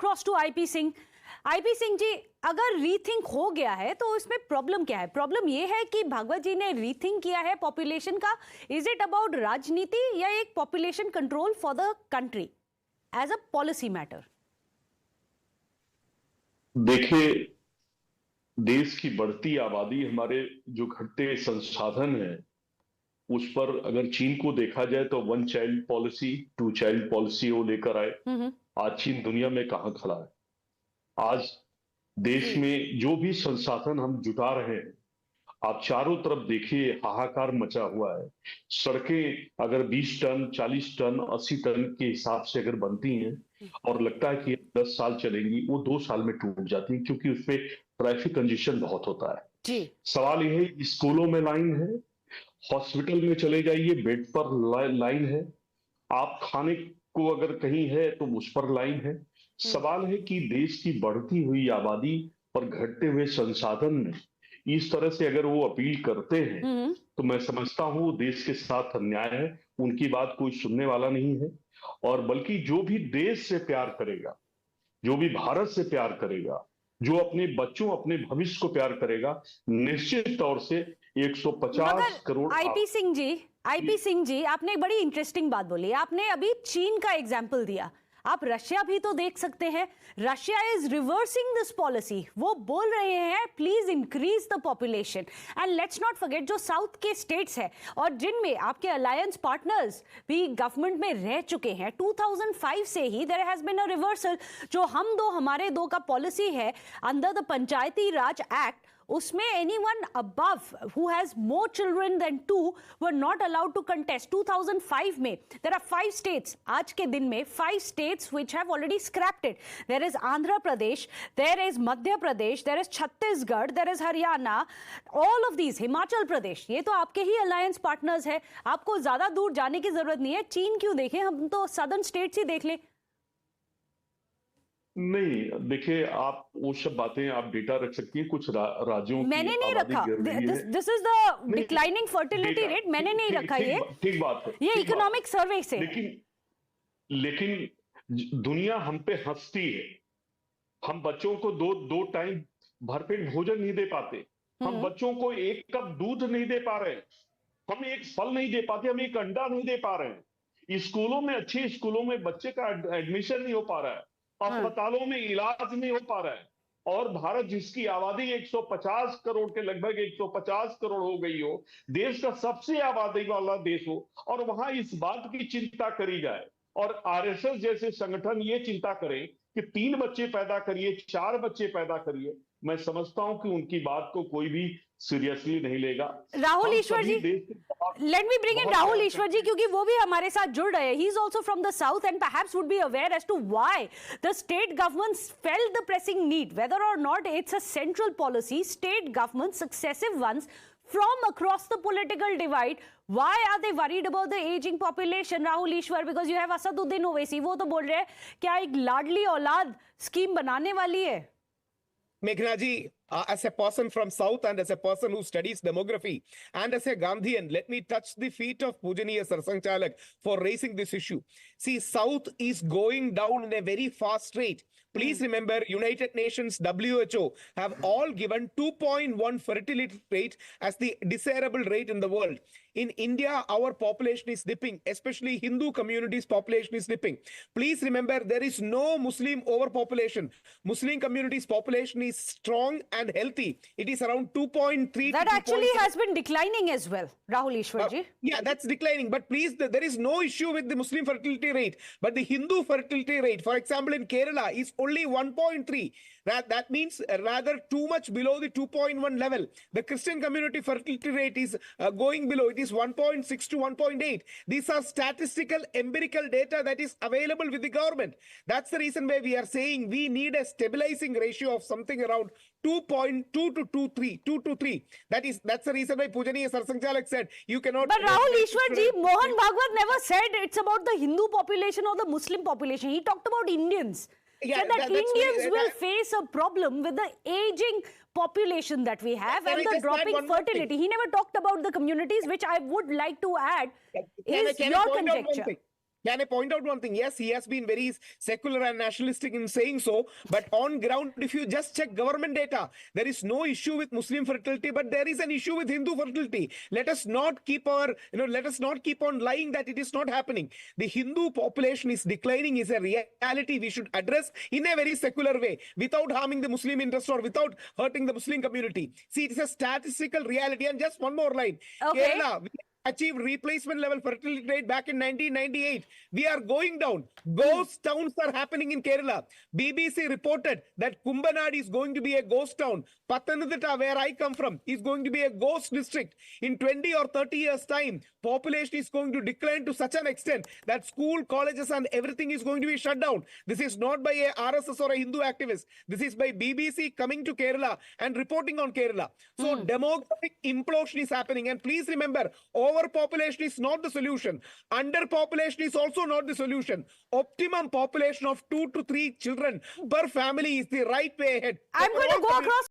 Across to IP Singh. IP Singh ji, अगर rethink हो गया है तो इसमें प्रॉब्लम क्या है? प्रॉब्लम ये है कि भागवत जी ने रीथिंक किया है पॉपुलेशन का। इज इट अबाउट राजनीति या एक population control for the country as a policy matter? देखिए, देश की बढ़ती आबादी, हमारे जो घटते संसाधन हैं, उस पर अगर चीन को देखा जाए तो one child policy, two child policy वो लेकर आए। आज चीन दुनिया में कहां खड़ा है? आज देश में जो भी संसाधन हम जुटा रहे हैं, आप चारों तरफ देखिए, हाहाकार मचा हुआ है। सड़कें अगर 20 टन, 40 टन, 80 टन के हिसाब से अगर बनती हैं और लगता है कि 10 साल चलेंगी, वो 2 साल में टूट जाती है, क्योंकि उसपे ट्रैफिक कंजेशन बहुत होता है। जी। सवाल यह है, स्कूलों में लाइन है, हॉस्पिटल में चले जाइए, बेड पर लाइन है, आप खाने को अगर कहीं है तो उस पर लाइन है। सवाल है कि देश की बढ़ती हुई आबादी और घटते हुए संसाधन में इस तरह से अगर वो अपील करते हैं तो मैं समझता हूं देश के साथ अन्याय है। उनकी बात कोई सुनने वाला नहीं है। और बल्कि जो भी देश से प्यार करेगा, जो भी भारत से प्यार करेगा, जो अपने बच्चों, अपने भविष्य को प्यार करेगा, निश्चित तौर से 150 करोड़। आईपी सिंह जी, आपने एक बड़ी इंटरेस्टिंग बात बोली। आपने अभी चीन का एग्जाम्पल दिया, आप रशिया भी तो देख सकते हैं। Russia is reversing this policy. वो बोल रहे हैं please increase the population. And let's not forget, जो साउथ के स्टेट्स हैं और जिनमें आपके अलायंस पार्टनर्स भी गवर्नमेंट में रह चुके हैं, 2005 से ही there has been a reversal. जो हम दो हमारे दो का पॉलिसी है under the Panchayati Raj Act, उसमें anyone above who has more children than 2 were not allowed to contest. 2005 में there are 5 states, आज के दिन में 5 states which have already scrapped it. There is Andhra Pradesh, there is Madhya Pradesh, there is Chhattisgarh, there is Haryana, all of these, Himachal Pradesh, ये तो आपके ही alliance partners है। आपको ज्यादा दूर जाने की जरूरत नहीं है। चीन क्यों देखें, हम तो सदर्न स्टेट्स ही देख लें। नहीं, देखिए, आप वो सब बातें, आप डेटा रख सकती हैं, कुछ राज्यों की मैंने नहीं रखा। This is the declining fertility rate, मैंने नहीं रखा। ये ठीक बात है, ये इकोनॉमिक सर्वे से। लेकिन दुनिया हम पे हंसती है। हम बच्चों को दो टाइम भरपेट भोजन नहीं दे पाते, हम बच्चों को 1 कप दूध नहीं दे पा रहे, हम एक फल नहीं दे पाते, हम एक अंडा नहीं दे पा रहे हैं। स्कूलों में, अच्छे स्कूलों में बच्चे का एडमिशन नहीं हो पा रहा है, अस्पतालों में इलाज नहीं हो पा रहा है। और भारत, जिसकी आबादी 150 करोड़ के लगभग 150 करोड़ हो गई हो, देश का सबसे आबादी वाला देश हो, और वहां इस बात की चिंता करी जाए और आरएसएस जैसे संगठन ये चिंता करें कि 3 बच्चे पैदा करिए, 4 बच्चे पैदा करिए, मैं समझता हूं कि उनकी बात को कोई भी सीरियसली नहीं लेगा। Rahul Easwar ji, let me bring in Rahul Easwar ji, क्योंकि वो भी हमारे साथ जुड़ रहे हैं। He is also from the south and perhaps would be aware as to why the state governments felt the pressing need, whether or not it's a central policy, state governments, successive ones from across the political divide, why are they worried about the aging population? Rahul Ishwar, because you have Asaduddin Owaisi, वो तो बोल रहे हैं क्या एक लाडली औलाद scheme बनाने वाली है? Meghna ji, as a person from South and as a person who studies demography and as a Gandhian, let me touch the feet of Pujaniya Sarsang Chalak for raising this issue. See, South is going down in a very fast rate. Please remember, United Nations, WHO have all given 2.1 fertility rate as the desirable rate in the world. In India, our population is dipping, especially Hindu community's population is dipping. Please remember, there is no Muslim overpopulation. Muslim community's population is strong and healthy. It is around 2.3. That actually has been declining as well, Rahul Ishwar ji. Yeah, that's declining. But please, there is no issue with the Muslim fertility rate. But the Hindu fertility rate, for example, in Kerala, is only 1.3. That means rather too much below the 2.1 level. The Christian community fertility rate is going below. It is 1.6 to 1.8. These are statistical, empirical data that is available with the government. That's the reason why we are saying we need a stabilizing ratio of something around 2.2 to 2 to 3. That's the reason why Pujaniya Sarsang Chalak said you cannot. But Rahul Ishwar ji, Mohan Bhagwat never said it's about the Hindu population or the Muslim population. He talked about Indians. Yeah, that Indians will face a problem with the aging population that we have and the dropping fertility. He never talked about the communities, which I would like to add is your conjecture. Can I point out one thing? Yes, he has been very secular and nationalistic in saying so, but on ground, if you just check government data, there is no issue with Muslim fertility, but there is an issue with Hindu fertility. Let us not keep on lying that it is not happening. The Hindu population is declining is a reality we should address in a very secular way, without harming the Muslim interest or without hurting the Muslim community. See, it is a statistical reality. And just one more line. Okay. Kerala, achieved replacement level fertility rate back in 1998. We are going down. Ghost towns are happening in Kerala. BBC reported that Kumbanad is going to be a ghost town. Pathanamthitta, where I come from, is going to be a ghost district. In 20 or 30 years' time, population is going to decline to such an extent that school, colleges and everything is going to be shut down. This is not by a RSS or a Hindu activist. This is by BBC coming to Kerala and reporting on Kerala. So demographic implosion is happening. And please remember, overpopulation is not the solution. Underpopulation is also not the solution. Optimum population of 2 to 3 children per family is the right way ahead. I'm going to go across